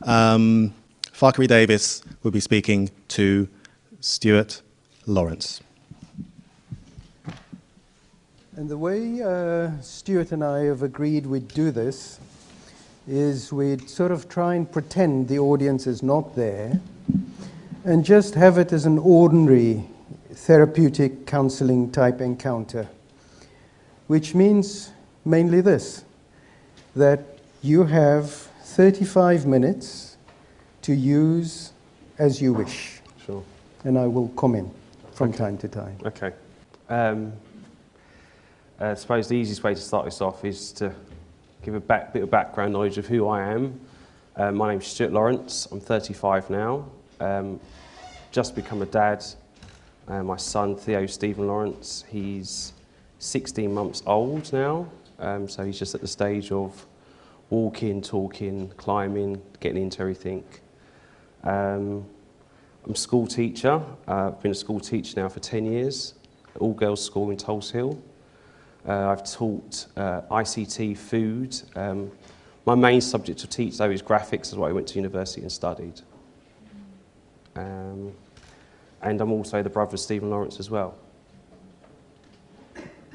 Fa'Kere Davis will be speaking to Stuart Lawrence. And the way Stuart and I have agreed we'd do this is we'd sort of try and pretend the audience is not there and just have it as an ordinary therapeutic counseling type encounter, which means mainly this, that you have 35 minutes to use as you wish. Sure. And I will comment from time to time. Okay. I suppose the easiest way to start this off is to give a bit of background knowledge of who I am. My name's Stuart Lawrence. I'm 35 now. Just become a dad. My son, Theo Stephen Lawrence, he's 16 months old now. So he's just at the stage of walking, talking, climbing, getting into everything. I'm a school teacher. I've been a school teacher now for 10 years, all-girls school in Tulse Hill. I've taught ICT, food. My main subject to teach, though, is graphics. That's what I went to university and studied. And I'm also the brother of Stephen Lawrence as well.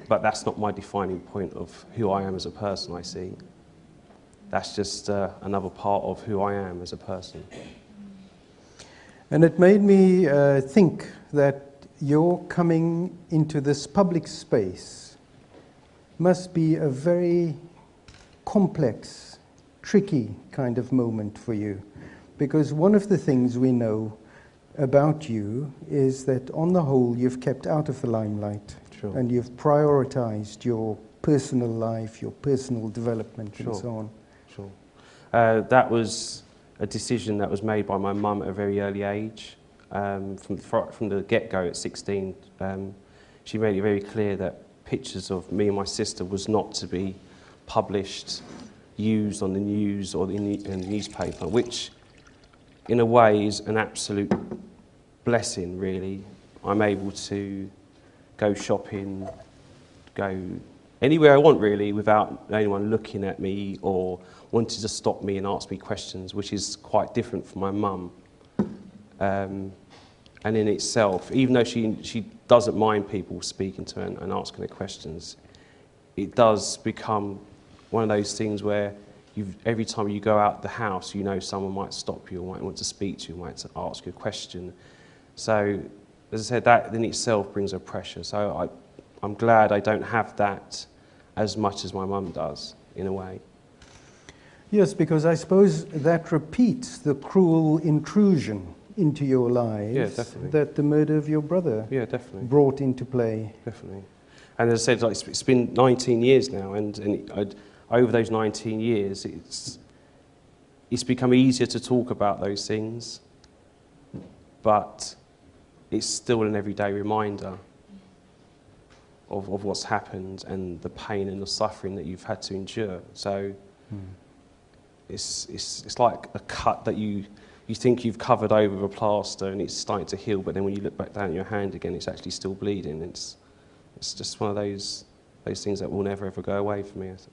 But that's not my defining point of who I am as a person, I see. That's just another part of who I am as a person. And it made me think that your coming into this public space must be a very complex, tricky kind of moment for you. Because one of the things we know about you is that on the whole you've kept out of the limelight. Sure. And you've prioritized your personal life, your personal development, Sure. and so on. Sure. That was a decision that was made by my mum at a very early age. From the get-go at 16, she made it very clear that pictures of me and my sister was not to be published, used on the news or in the newspaper, which in a way is an absolute blessing, really. I'm able to go shopping, go anywhere I want, really, without anyone looking at me or wanting to stop me and ask me questions, which is quite different from my mum. And in itself, even though she doesn't mind people speaking to her and asking her questions, it does become one of those things where every time you go out the house, you know someone might stop you or might want to speak to you, might ask you a question. So, as I said, that in itself brings a pressure. So I'm glad I don't have that as much as my mum does, in a way. Yes, because I suppose that repeats the cruel intrusion into your lives that the murder of your brother brought into play. Definitely. And as I said, like, it's been 19 years now, and over those 19 years, it's become easier to talk about those things, but it's still an everyday reminder of what's happened and the pain and the suffering that you've had to endure. So it's like a cut that you think you've covered over with a plaster and it's starting to heal, but then when you look back down at your hand again, it's actually still bleeding. It's just one of those things that will never ever go away for me, I think.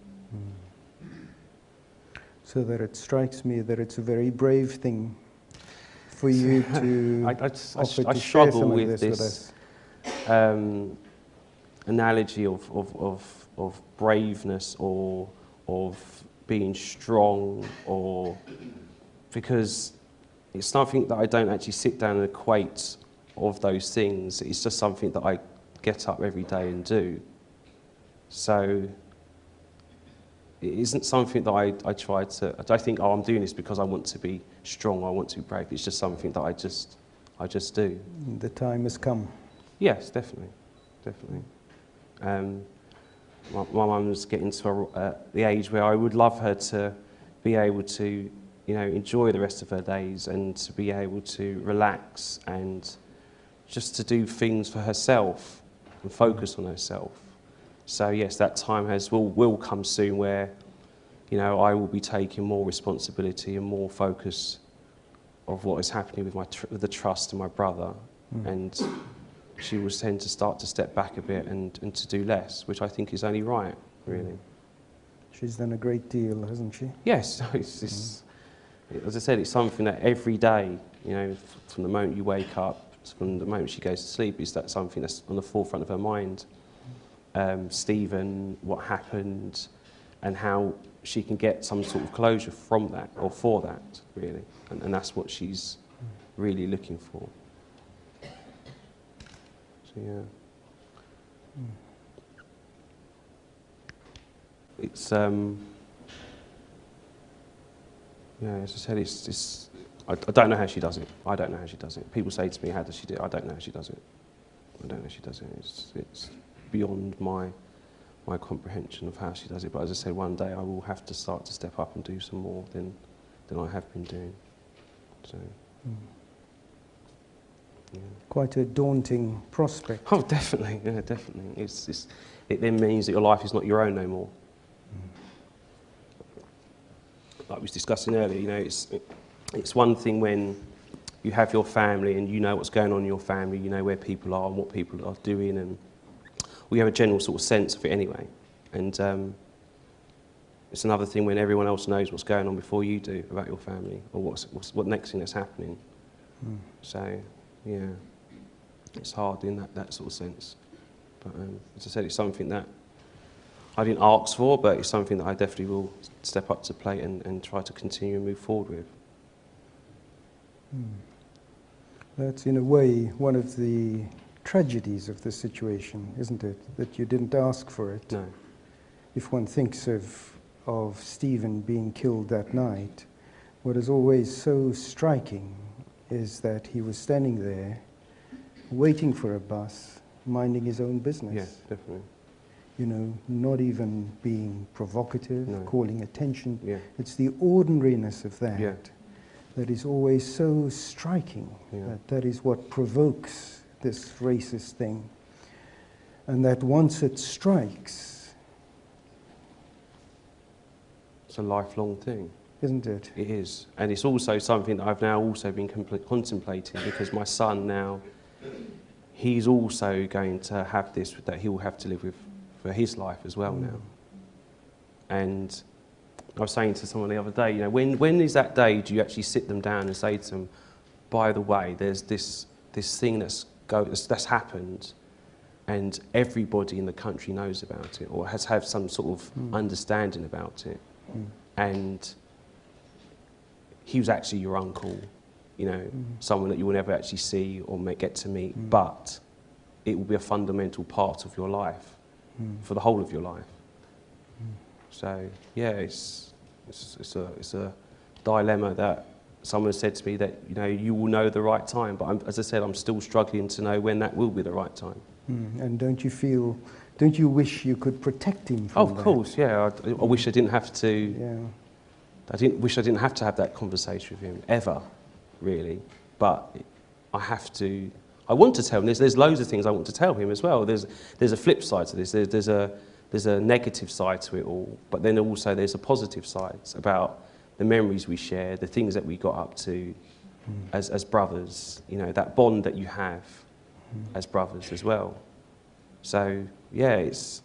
So that it strikes me that it's a very brave thing for you to I struggle with this analogy of braveness or of being strong, or because it's something that I don't actually sit down and equate of those things. It's just something that I get up every day and do. So it isn't something that I try to. I think, oh, I'm doing this because I want to be strong. I want to be brave. It's just something that I just do. The time has come. Yes, definitely. My mum's getting to the age where I would love her to be able to, enjoy the rest of her days and to be able to relax and just to do things for herself and focus on herself. So yes, that time will come soon where, I will be taking more responsibility and more focus of what is happening with the trust of my brother, and she will tend to start to step back a bit and to do less, which I think is only right, really. She's done a great deal, hasn't she? Yes, As I said, it's something that every day, you know, from the moment you wake up, from the moment she goes to sleep, is that something that's on the forefront of her mind. Stephen, what happened, and how she can get some sort of closure from that, or for that, really. And that's what she's really looking for. So, yeah. It's, yeah, as I said, I don't know how she does it. I don't know how she does it. People say to me, how does she do it? I don't know how she does it. I don't know how she does it. It's beyond my comprehension of how she does it. But as I said, one day I will have to start to step up and do some more than I have been doing. So, yeah. Quite a daunting prospect. Oh, definitely, yeah, definitely. It then means that your life is not your own no more. Like we was discussing earlier, you know, it's one thing when you have your family and you know what's going on in your family, you know where people are and what people are doing, and we have a general sort of sense of it anyway. And it's another thing when everyone else knows what's going on before you do about your family, or what next thing that's happening. So, yeah, it's hard in that sort of sense. But as I said, it's something that I didn't ask for, but it's something that I definitely will step up to the plate and try to continue and move forward with. That's in a way one of the tragedies of the situation, isn't it? That you didn't ask for it. No. If one thinks of Stephen being killed that night, what is always so striking is that he was standing there, waiting for a bus, minding his own business. Yeah, definitely. You know, not even being provocative, No. calling attention. Yeah. It's the ordinariness of that Yeah. that is always so striking. Yeah. That is what provokes this racist thing. And that once it strikes, It's a lifelong thing. isn't it? It is. And it's also something that I've now also been contemplating, because my son now, he's also going to have this, that he will have to live with for his life as well now. And I was saying to someone the other day, you know, when is that day do you actually sit them down and say to them, by the way, there's this thing that's happened, and everybody in the country knows about it, or has had some sort of understanding about it. And he was actually your uncle, you know, someone that you will never actually see or get to meet, but it will be a fundamental part of your life, for the whole of your life. So yeah, it's a dilemma that someone said to me that, you know, you will know the right time, but as I said, I'm still struggling to know when that will be the right time. And don't you wish you could protect him from Oh, that? of course, yeah. I wish I didn't have to. Yeah. I didn't have to have that conversation with him ever, really. But I have to. I want to tell him. There's loads of things I want to tell him as well. There's a flip side to this. There's a negative side to it all, but then also there's a positive side about the memories we share, the things that we got up to as brothers. You know, that bond that you have as brothers as well. So yeah, it's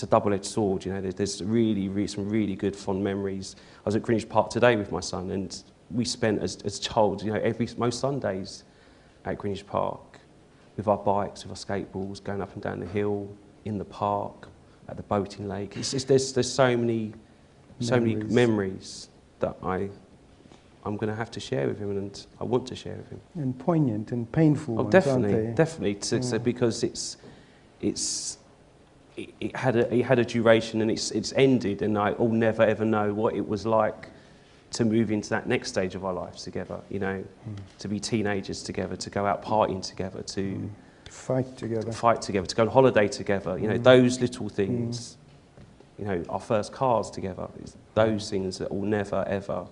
a double-edged sword. You know, there's some really good fond memories. I was at Greenwich Park today with my son, and we spent as child, you know, most Sundays at Greenwich Park with our bikes, with our skateboards, going up and down the hill, in the park, at the boating lake. There's so many memories that I'm going to have to share with him, and I want to share with him. And poignant and painful ones, definitely, aren't they? definitely. So because it had a duration, and it's ended, and I'll never ever know what it was like to move into that next stage of our lives together. You know, to be teenagers together, to go out partying together, to fight together, to go on holiday together. You know, those little things. You know, our first cars together. It's those things that we'll never ever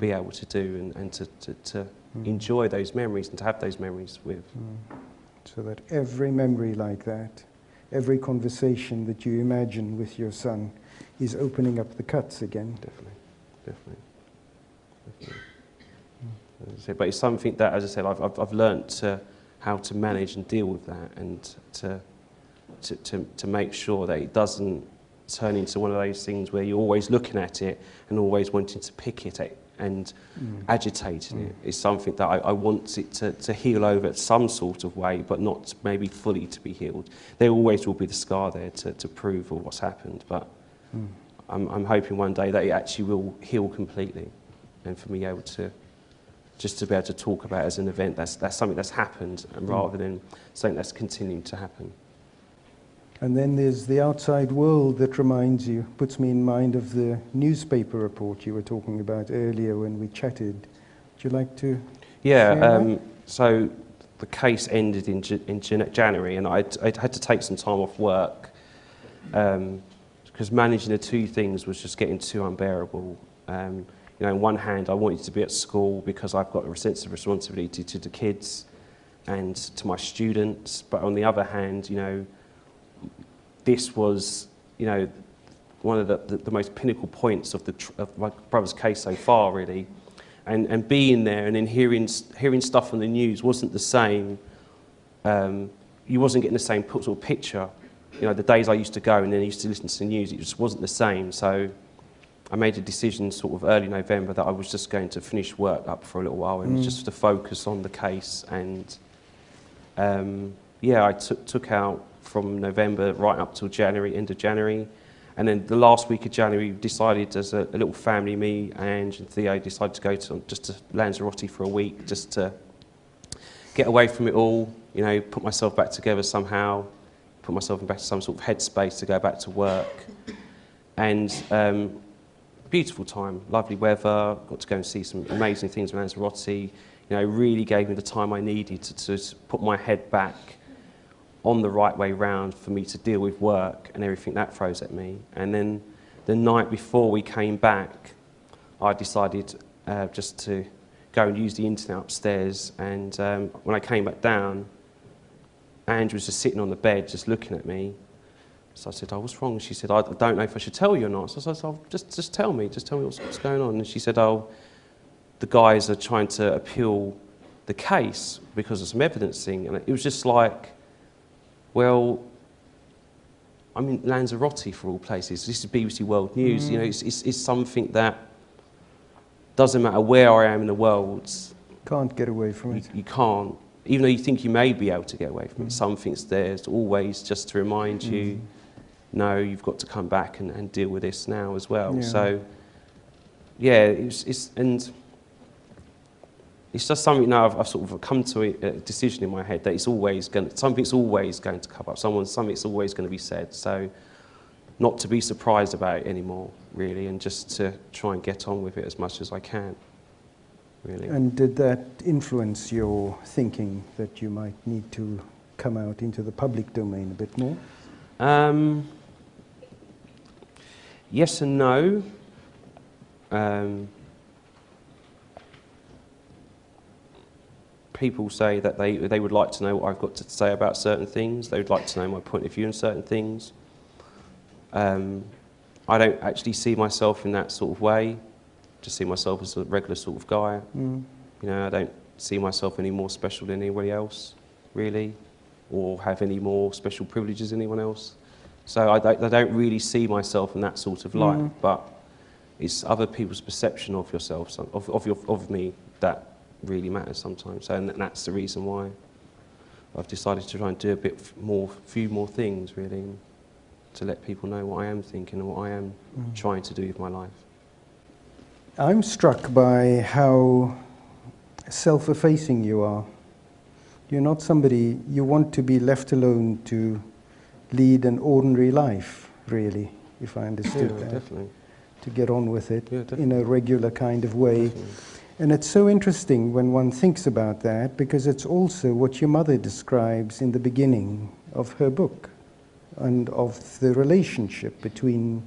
be able to do, and to enjoy those memories and to have those memories with. So that every memory like that, every conversation that you imagine with your son is opening up the cuts again. Definitely. But it's something that, as I said, I've learnt how to manage and deal with that, and to make sure that it doesn't turn into one of those things where you're always looking at it and always wanting to pick it and agitating it. It's something that I want it to heal over some sort of way, but not maybe fully to be healed. There always will be the scar there to prove of what's happened, but I'm hoping one day that it actually will heal completely, and for me able to just to be able to talk about it as an event that's something that's happened, and rather than something that's continuing to happen. And then there's the outside world that reminds you, puts me in mind of the newspaper report you were talking about earlier when we chatted. Would you like to share that? So the case ended in January, and I had to take some time off work because managing the two things was just getting too unbearable. You know, on one hand, I wanted to be at school because I've got a sense of responsibility to the kids and to my students, but on the other hand, you know, this was, you know, one of the most pinnacle points of my brother's case so far, really. And being there and then hearing stuff on the news wasn't the same. You wasn't getting the same sort of picture. You know, the days I used to go and then I used to listen to the news, it just wasn't the same. So I made a decision sort of early November that I was just going to finish work up for a little while and just to focus on the case. And yeah, I took out from November right up till January, end of January. And then the last week of January, we decided as a little family, me, Ange and Theo, decided to go to Lanzarote for a week, just to get away from it all, you know, put myself back together somehow, put myself back to some sort of headspace to go back to work. And beautiful time, lovely weather, got to go and see some amazing things in Lanzarote. You know, really gave me the time I needed to put my head back on the right way round for me to deal with work and everything that throws at me. And then the night before we came back, I decided just to go and use the internet upstairs. And when I came back down, Ange was just sitting on the bed, just looking at me. So I said, "Oh, what's wrong?" She said, "I don't know if I should tell you or not." So I said, "Oh, just tell me what's going on." And she said, "Oh, the guys are trying to appeal the case because of some evidencing." And it was just like, well, I'm in Lanzarote for all places. This is BBC World News. You know, it's something that doesn't matter where I am in the world. Can't get away from it. You can't. Even though you think you may be able to get away from it, something's there. It's always just to remind you, no, you've got to come back and deal with this now as well. Yeah. So, yeah, it's just something now I've sort of come to a decision in my head that something's always going to come up. Something's always going to be said. So, not to be surprised about it anymore, really, and just to try and get on with it as much as I can, really. And did that influence your thinking that you might need to come out into the public domain a bit more? Yes and no. People say that they would like to know what I've got to say about certain things. They would like to know my point of view on certain things. I don't actually see myself in that sort of way. Just see myself as a regular sort of guy. You know, I don't see myself any more special than anybody else, really, or have any more special privileges than anyone else. So I don't really see myself in that sort of light. But it's other people's perception of yourself, of me, that really matters sometimes. So, and that's the reason why I've decided to try and do few more things, really, to let people know what I am thinking and what I am trying to do with my life. I'm struck by how self-effacing you are. You're not somebody, you want to be left alone to lead an ordinary life, really, if I understood that. Definitely. To get on with it definitely. in a regular kind of way. Definitely. And it's so interesting when one thinks about that, because it's also what your mother describes in the beginning of her book, and of the relationship between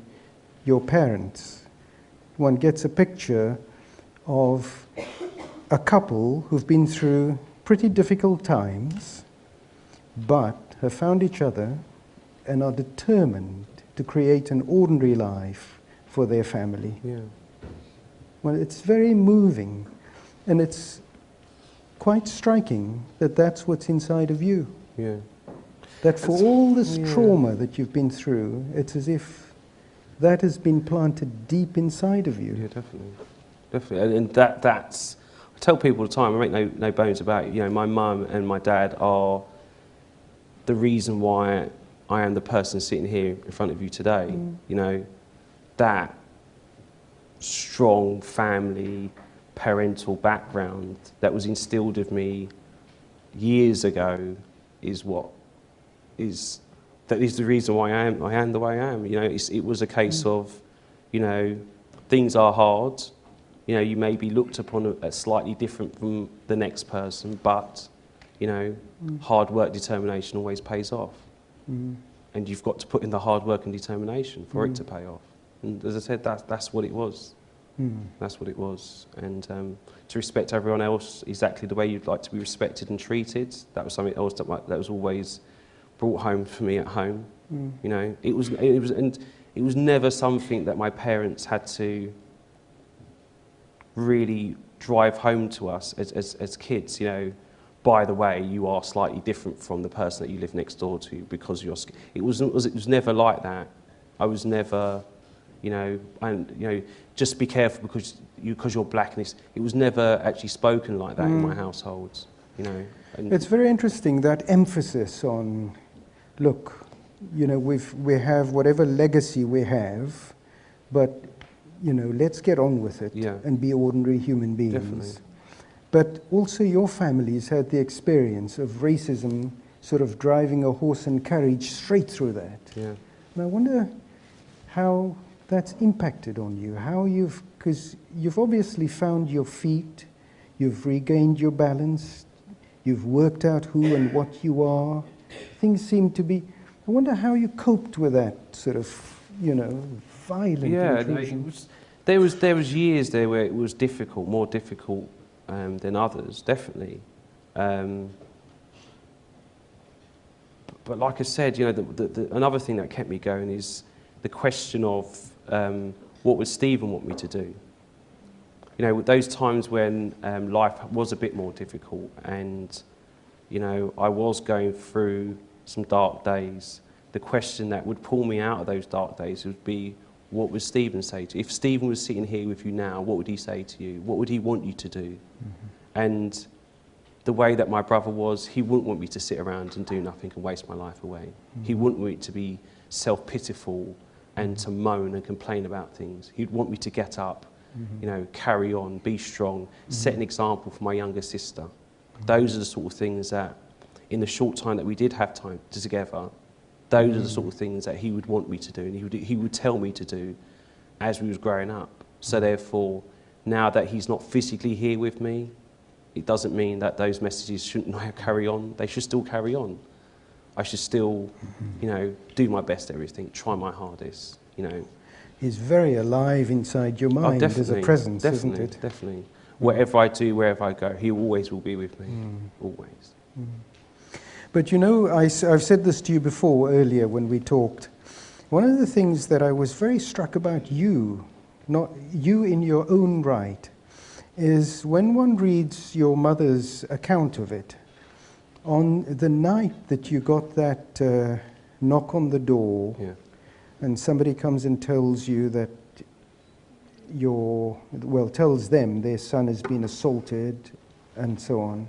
your parents. One gets a picture of a couple who've been through pretty difficult times, but have found each other and are determined to create an ordinary life for their family. Yeah. Well, it's very moving, and it's quite striking that that's what's inside of you. Yeah. That for all this trauma that you've been through, it's as if that has been planted deep inside of you. Yeah, definitely. Definitely. And that's, I tell people all the time, I make no bones about it, you know, my mum and my dad are the reason why I am the person sitting here in front of you today. You know, that strong family, parental background that was instilled of me years ago is that is the reason why I am the way I am. You know, it was a case of, you know, things are hard. You know, you may be looked upon as slightly different from the next person, but, you know, hard work, determination always pays off. And you've got to put in the hard work and determination for it to pay off. And as I said, that's what it was. That's what it was. And to respect everyone else exactly the way you'd like to be respected and treated, that was something else that was always brought home for me at home. You know, it was never something that my parents had to really drive home to us as kids. You know, by the way, you are slightly different from the person that you live next door to because you're. It was never like that. I was never, you know, just be careful because you're black. And it was never actually spoken like that in my household. You know, it's very interesting, that emphasis on, look, you know, we have whatever legacy we have, but, you know, let's get on with it and be ordinary human beings. Definitely. But also your families had the experience of racism sort of driving a horse and carriage straight through that. Yeah. And I wonder how that's impacted on you, because you've obviously found your feet, you've regained your balance, you've worked out who and what you are. Things seem to be, I wonder how you coped with that sort of, you know, violent intrusion. There was years there where it was difficult, more difficult than others, definitely. But like I said, you know, another thing that kept me going is the question of what would Stephen want me to do? You know, those times when life was a bit more difficult and, you know, I was going through some dark days, the question that would pull me out of those dark days would be, what would Stephen say to you? If Stephen was sitting here with you now, what would he say to you? What would he want you to do? And the way that my brother was, he wouldn't want me to sit around and do nothing and waste my life away. He wouldn't want me to be self-pitiful and to moan and complain about things. He'd want me to get up, you know, carry on, be strong, set an example for my younger sister. Those are the sort of things that, in the short time that we did have time together, those are the sort of things that he would want me to do, and he would tell me to do as we was growing up. So therefore, now that he's not physically here with me, it doesn't mean that those messages shouldn't carry on. They should still carry on. I should still, you know, do my best at everything, try my hardest, you know. He's very alive inside your mind as a presence, isn't it? Definitely. Whatever I do, wherever I go, he always will be with me, always. But you know, I've said this to you before earlier when we talked. One of the things that I was very struck about you, not you in your own right, is when one reads your mother's account of it, on the night that you got that knock on the door, and somebody comes and tells you that tells them their son has been assaulted and so on.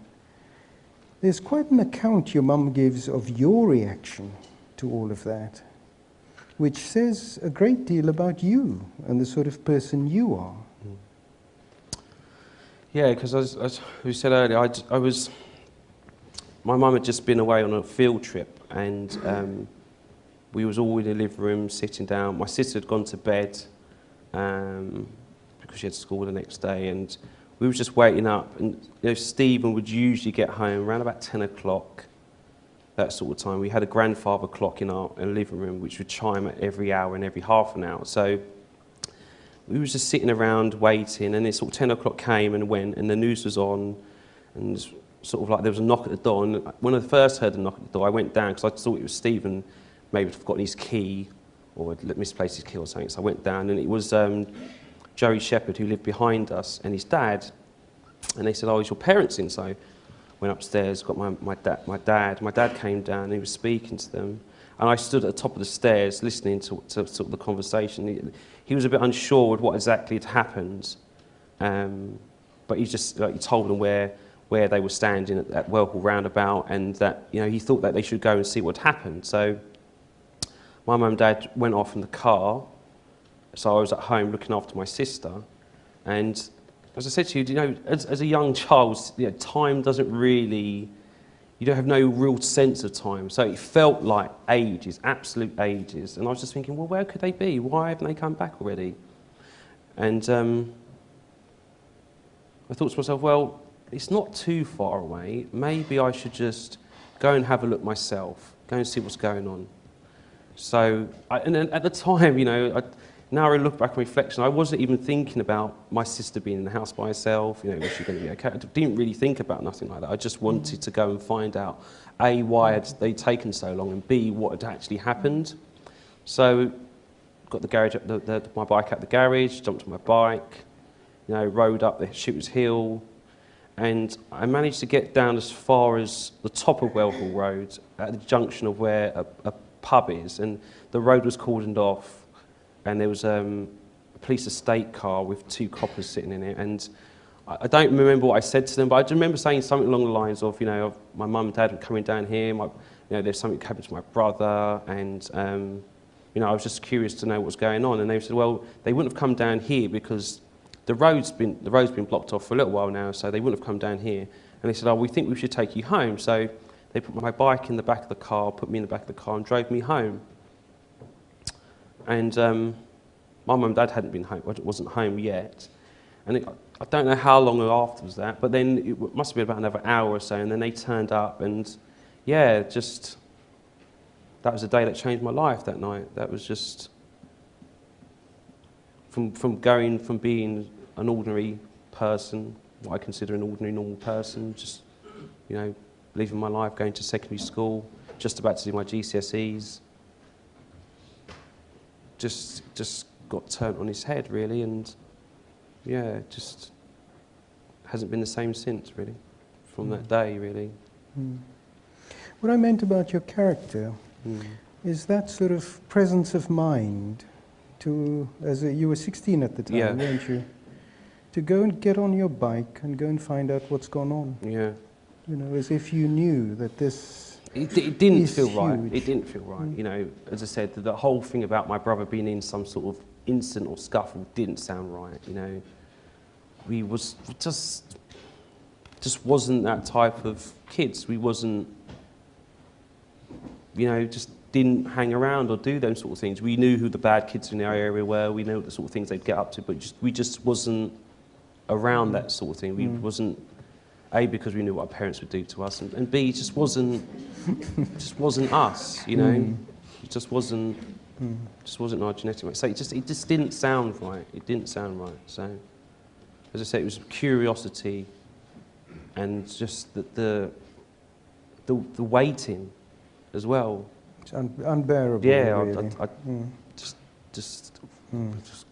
There's quite an account your mum gives of your reaction to all of that, which says a great deal about you and the sort of person you are. Yeah, because as we said earlier, my mum had just been away on a field trip, and we was all in the living room sitting down. My sister had gone to bed because she had school the next day, and we were just waiting up. And you know, Stephen would usually get home around about 10 o'clock, that sort of time. We had a grandfather clock in our living room, which would chime at every hour and every half an hour. So we was just sitting around waiting, and it sort of 10 o'clock came and went, and the news was on, and sort of like there was a knock at the door. And when I first heard the knock at the door, I went down because I thought it was Stephen, maybe had forgotten his key or had misplaced his key or something. So I went down, and it was Joey Shepherd, who lived behind us, and his dad. And they said, "Oh, is your parents in?" So I went upstairs, got my dad. My dad came down, and he was speaking to them. And I stood at the top of the stairs listening to sort of the conversation. He was a bit unsure with what exactly had happened, but he just he told them where they were standing at Wellhall roundabout, and that he thought that they should go and see what happened. So my mum and dad went off in the car, so I was at home looking after my sister. And as I said to you, as a young child, time doesn't really, you don't have no real sense of time. So it felt like ages, absolute ages. And I was just thinking, well, where could they be? Why haven't they come back already? And I thought to myself, well, it's not too far away. Maybe I should just go and have a look myself, go and see what's going on. So, and then at the time, now I look back on reflection, I wasn't even thinking about my sister being in the house by herself, was she going to be okay? I didn't really think about nothing like that. I just wanted to go and find out, A, why had they taken so long, and B, what had actually happened. So, got the garage, my bike out the garage, jumped on my bike, rode up the Shooters Hill, and I managed to get down as far as the top of Wellhall Road, at the junction of where a pub is, and the road was cordoned off. And there was a police estate car with 2 coppers sitting in it. And I don't remember what I said to them, but I just remember saying something along the lines of, of my mum and dad were coming down here, there's something happened to my brother, and, I was just curious to know what was going on. And they said, well, they wouldn't have come down here because the road's been blocked off for a little while now, so they wouldn't have come down here. And they said, oh, we think we should take you home. So they put my bike in the back of the car, put me in the back of the car, and drove me home. And my mum and dad hadn't been home, wasn't home yet. And I don't know how long afterwards that, but then it must have been about another hour or so, and then they turned up, and that was the day that changed my life that night. That was just, from going from being an ordinary person, what I consider an ordinary, normal person, just, leaving my life, going to secondary school, just about to do my GCSEs, just got turned on his head, really, and just hasn't been the same since, really, from that day, really. What I meant about your character is that sort of presence of mind you were 16 at the time, weren't you? To go and get on your bike and go and find out what's gone on. Yeah. As if you knew that this. It didn't feel huge. right. It didn't feel right. As I said, the whole thing about my brother being in some sort of incident or scuffle didn't sound right. We was just wasn't that type of kids. We wasn't, just didn't hang around or do those sort of things. We knew who the bad kids in our area were. We knew what the sort of things they'd get up to, but we just wasn't around that sort of thing. We wasn't. A, because we knew what our parents would do to us, and B, it just wasn't us, It just wasn't our genetic mate. So it just didn't sound right. It didn't sound right. So, as I said, it was curiosity, and just the waiting, as well. It's unbearable. Yeah, really. I just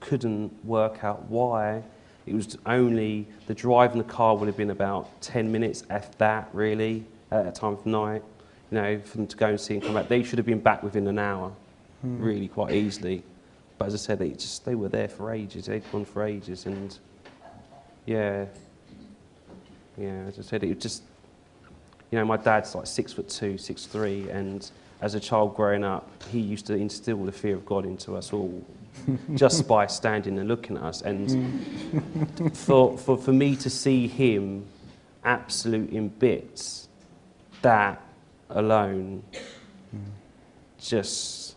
couldn't work out why. It was only, the drive in the car would have been about 10 minutes, if that, really, at that time of night, for them to go and see and come back. They should have been back within an hour, really, quite easily. But as I said, they were there for ages. They'd gone for ages, and as I said, it just, my dad's like 6'2", 6'3", and as a child growing up, he used to instill the fear of God into us all, just by standing and looking at us. And for me to see him absolute in bits, that alone, just,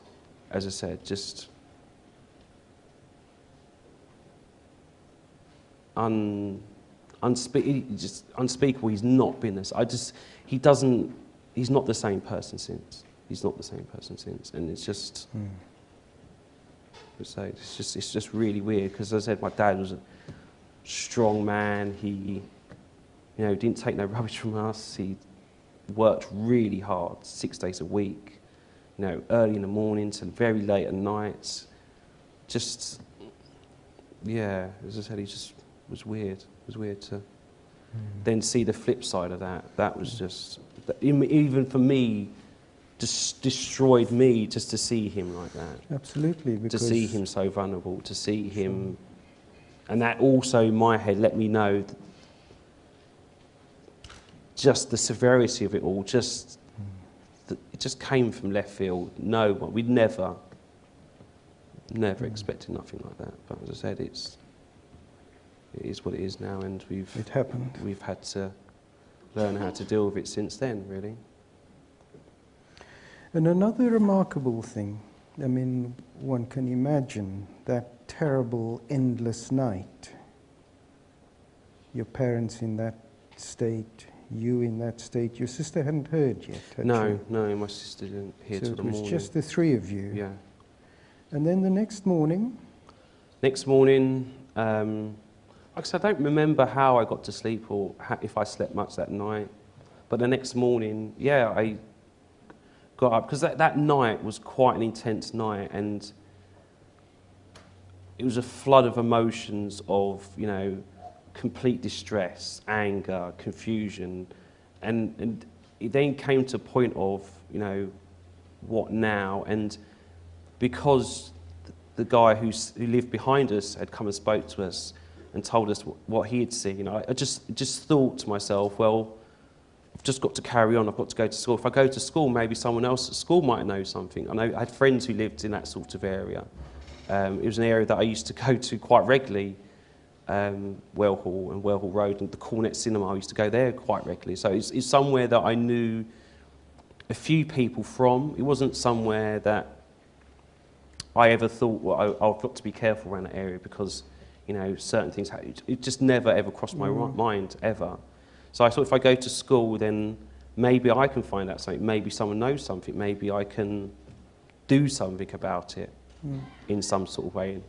as I said, just unspeakable. He's not been this. He's not the same person since. He's not the same person since, and it's just. So it's just really weird, because as I said, my dad was a strong man. He, didn't take no rubbish from us. He worked really hard, 6 days a week, early in the morning till very late at night. Just, as I said, he just was weird. It was weird to then see the flip side of that. That was just, even for me, destroyed me just to see him like that. Absolutely. To Because see him so vulnerable, to see him, and that also in my head let me know just the severity of it all. It just came from left field. No one, we'd never expected nothing like that. But as I said, it is what it is now, and it happened. we've had to learn how to deal with it since then, really. And another remarkable thing, I mean, one can imagine that terrible, endless night. Your parents in that state, you in that state. Your sister hadn't heard yet, had she? No, my sister didn't hear till the morning. So it was just the three of you. Yeah. And then the next morning? Next morning, like I said, I don't remember how I got to sleep or if I slept much that night. But the next morning, yeah, I got up, because that night was quite an intense night, and it was a flood of emotions of, you know, complete distress, anger, confusion, and it then came to a point of, you know, what now? And because the guy who lived behind us had come and spoke to us and told us what he had seen, I just thought to myself, well, I've just got to carry on. I've got to go to school. If I go to school, maybe someone else at school might know something. I had friends who lived in that sort of area. It was an area that I used to go to quite regularly, Wellhall and Wellhall Road, and the Cornet Cinema. I used to go there quite regularly. So it's somewhere that I knew a few people from. It wasn't somewhere that I ever thought, well, I've got to be careful around that area because, you know, certain things, it just never ever crossed my mind, ever. So I thought if I go to school, then maybe I can find out something, maybe someone knows something, maybe I can do something about it in some sort of way.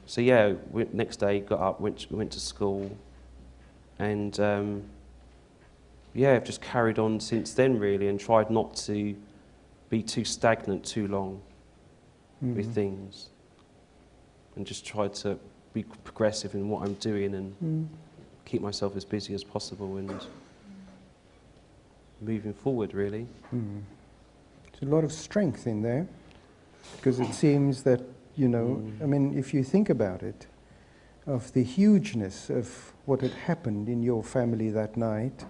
So yeah, next day got up, went to school, and yeah, I've just carried on since then really, and tried not to be too stagnant too long with things, and just tried to be progressive in what I'm doing and keep myself as busy as possible and moving forward really. There's a lot of strength in there, because it seems that, you know, I mean, if you think about it, of the hugeness of what had happened in your family that night,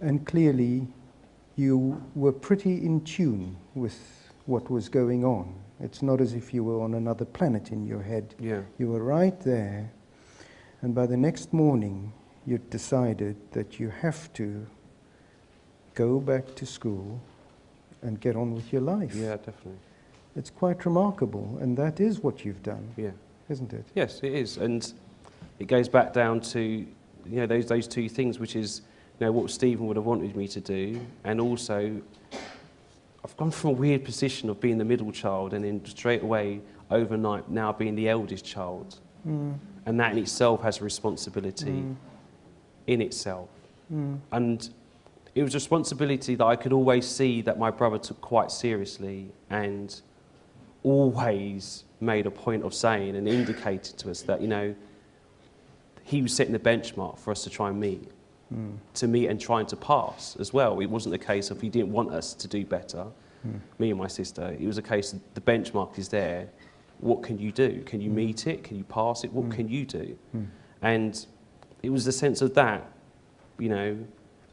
and clearly you were pretty in tune with what was going on. It's not as if you were on another planet in your head. Yeah. You were right there, and by the next morning you'd decided that you have to go back to school and get on with your life. Yeah, definitely. It's quite remarkable, and that is what you've done, Yeah. isn't it? Yes, it is, and it goes back down to, you know, those two things, which is, you know, what Stephen would have wanted me to do, and also I've gone from a weird position of being the middle child and then straight away overnight now being the eldest child, and that in itself has a responsibility in itself, and it was a responsibility that I could always see that my brother took quite seriously and always made a point of saying and indicated to us that, you know, he was setting the benchmark for us to try and meet, and trying to pass as well. It wasn't a case of he didn't want us to do better, me and my sister. It was a case of the benchmark is there. What can you do? Can you meet it? Can you pass it? What can you do? And it was the sense of that, you know.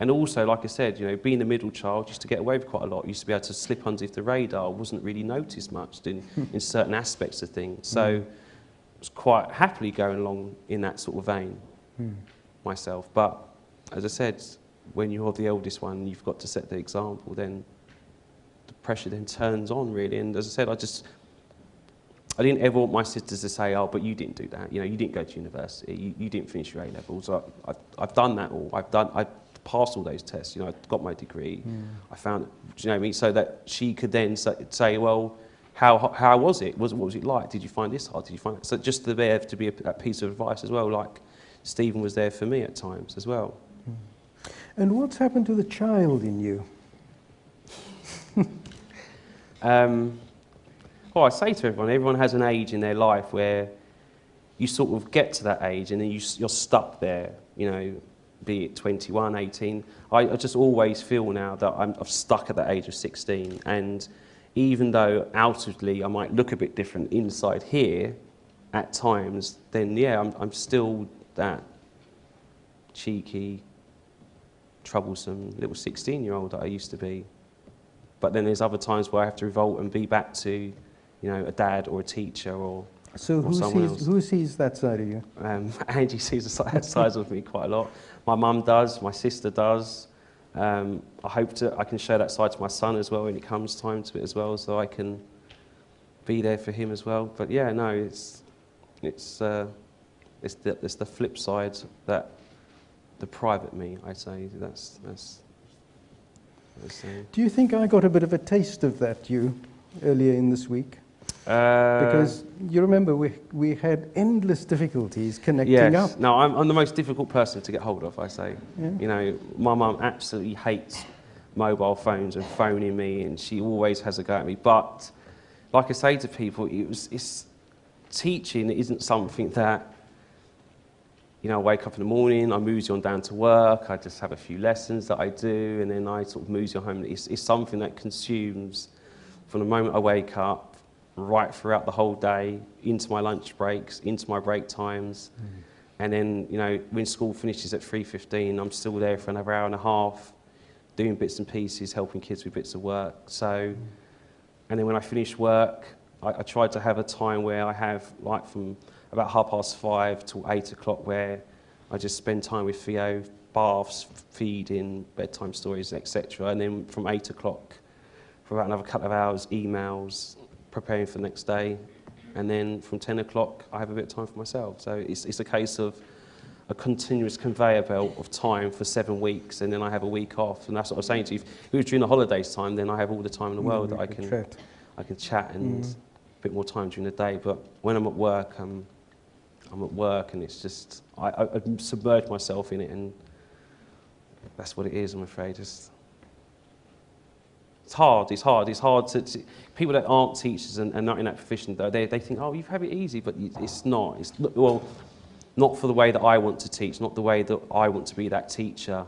And also, like I said, you know, being the middle child, used to get away with quite a lot. Used to be able to slip underneath the radar. Wasn't really noticed much in certain aspects of things. So I was quite happily going along in that sort of vein myself. But as I said, when you're the eldest one, you've got to set the example. Then the pressure then turns on really. And as I said, I didn't ever want my sisters to say, "Oh, but you didn't do that. You know, you didn't go to university. You didn't finish your A levels." I've done that all. I passed all those tests, you know, I got my degree, I found it, do you know what I mean? So that she could then say, well, how was it? What was it like? Did you find this hard? Did you find it? So just there to be a piece of advice as well, like Stephen was there for me at times as well. And what's happened to the child in you? Well, I say to everyone has an age in their life where you sort of get to that age and then you're stuck there, you know, be it 21, 18. I just always feel now that I'm stuck at the age of 16. And even though outwardly I might look a bit different inside here at times, then yeah, I'm still that cheeky, troublesome little 16-year-old that I used to be. But then there's other times where I have to revolt and be back to, you know, a dad or a teacher or So who sees that side of you? Angie sees that side of me quite a lot. My mum does, my sister does. I hope I can show that side to my son as well when it comes time to it as well, so I can be there for him as well. But yeah, no, it's the flip side, that the private me, I say. That's Do you think I got a bit of a taste of that earlier in this week? Because you remember we had endless difficulties connecting up. No, I'm the most difficult person to get hold of, I say. Yeah. You know, my mum absolutely hates mobile phones and phoning me, and she always has a go at me. But like I say to people, it's teaching isn't something that, you know, I wake up in the morning, I mosey on down to work, I just have a few lessons that I do, and then I sort of mosey on home. It's something that consumes from the moment I wake up, right throughout the whole day, into my lunch breaks, into my break times. And then, you know, when school finishes at 3:15, I'm still there for another hour and a half, doing bits and pieces, helping kids with bits of work. So, and then when I finish work, I try to have a time where I have, like, from about 5:30 till 8 o'clock, where I just spend time with Theo, baths, feeding, bedtime stories, etc. And then from 8 o'clock for about another couple of hours, emails, preparing for the next day. And then from 10 o'clock, I have a bit of time for myself. So it's a case of a continuous conveyor belt of time for 7 weeks, and then I have a week off. And that's what I was saying to you. If it was during the holidays time, then I have all the time in the world that I can chat and a bit more time during the day. But when I'm at work, I'm at work, and it's just, I submerge myself in it, and that's what it is, I'm afraid. It's hard to people that aren't teachers and not in that profession, though, they think, oh, you have it easy, but it's not. Well, not for the way that I want to teach, not the way that I want to be that teacher,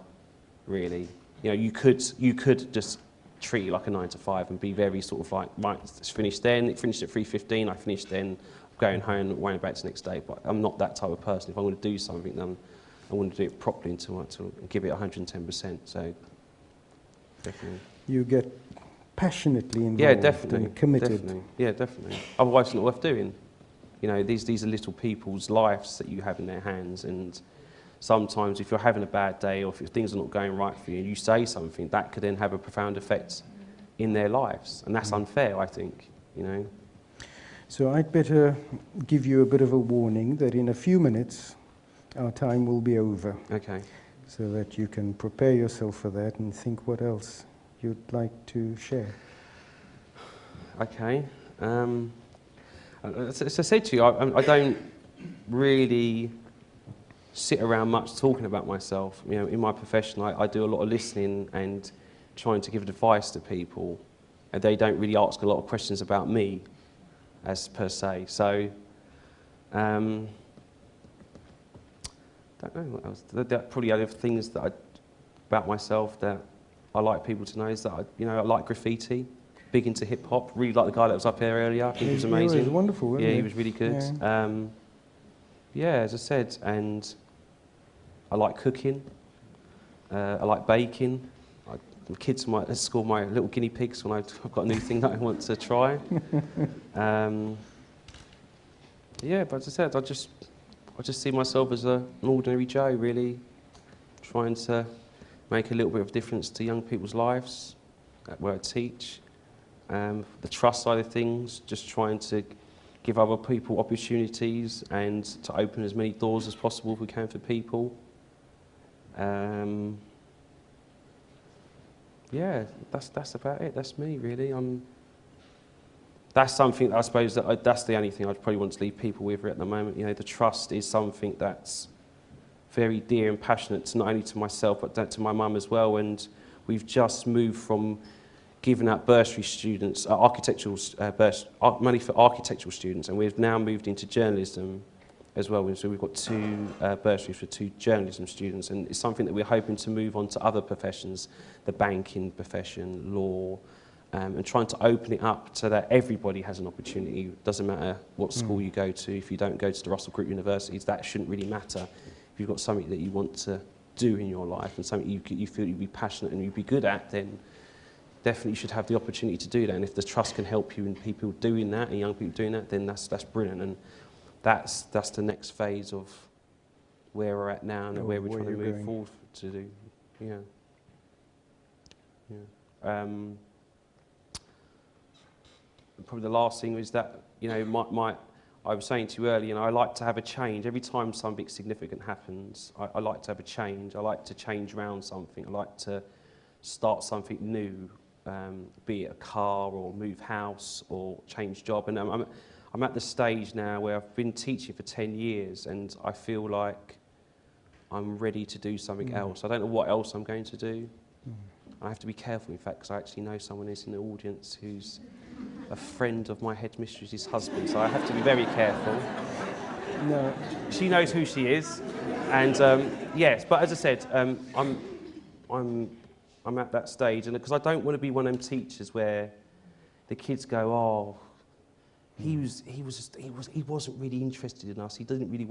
really. You know, you could just treat it like a 9 to 5 and be very sort of like, right, it's finished then, it finished at 3:15, I finished then, I'm going home, going back to the next day. But I'm not that type of person. If I want to do something, then I want to do it properly and to give it 110%. So, definitely. You get passionately involved, yeah, definitely, and committed. Definitely. Yeah, definitely. Otherwise, it's not worth doing. You know, these are little people's lives that you have in their hands, and sometimes if you're having a bad day or if things are not going right for you, and you say something, that could then have a profound effect in their lives, and that's unfair, I think. You know. So I'd better give you a bit of a warning that in a few minutes our time will be over. Okay. So that you can prepare yourself for that and think what else you'd like to share. Okay. As I said to you, I don't really sit around much talking about myself. You know, in my profession, I do a lot of listening and trying to give advice to people, and they don't really ask a lot of questions about me, as per se. So, don't know what else. Probably other things that about myself that I like people to know is that I like graffiti, big into hip hop. Really like the guy that was up here earlier. I think he was amazing. He was wonderful, wasn't he? he? He was really good. Yeah. As I said, and I like cooking. I like baking. The kids at school, my little guinea pigs when I've got a new thing that I want to try. But as I said, I just see myself as an ordinary Joe, really, trying to make a little bit of difference to young people's lives where I teach. The trust side of things, just trying to give other people opportunities and to open as many doors as possible if we can for people. That's about it. That's me, really. That's something that I suppose that's the only thing I'd probably want to leave people with at the moment. You know, the trust is something that's very dear and passionate to not only to myself but to my mum as well. And we've just moved from giving out bursary students, money for architectural students, and we've now moved into journalism. as well. So we've got 2 bursaries for 2 journalism students, and it's something that we're hoping to move on to other professions, the banking profession, law, and trying to open it up so that everybody has an opportunity. It doesn't matter what school you go to. If you don't go to the Russell Group universities, that shouldn't really matter. If you've got something that you want to do in your life and something you feel you'd be passionate and you'd be good at, then definitely you should have the opportunity to do that. And if the trust can help you in people doing that and young people doing that, then that's brilliant. And that's the next phase of where we're at now and where we're trying to move forward to do. Yeah. Probably the last thing is that, you know, I was saying to you earlier, you know, I like to have a change. Every time something significant happens, I like to have a change. I like to change around something. I like to start something new, be it a car or move house or change job. And I'm at the stage now where I've been teaching for 10 years and I feel like I'm ready to do something else. I don't know what else I'm going to do. I have to be careful, in fact, because I actually know someone is in the audience who's a friend of my headmistress's husband, so I have to be very careful. No. She knows who she is, and yes, but as I said, I'm at that stage, and because I don't want to be one of them teachers where the kids go, oh, he wasn't really interested in us. He didn't really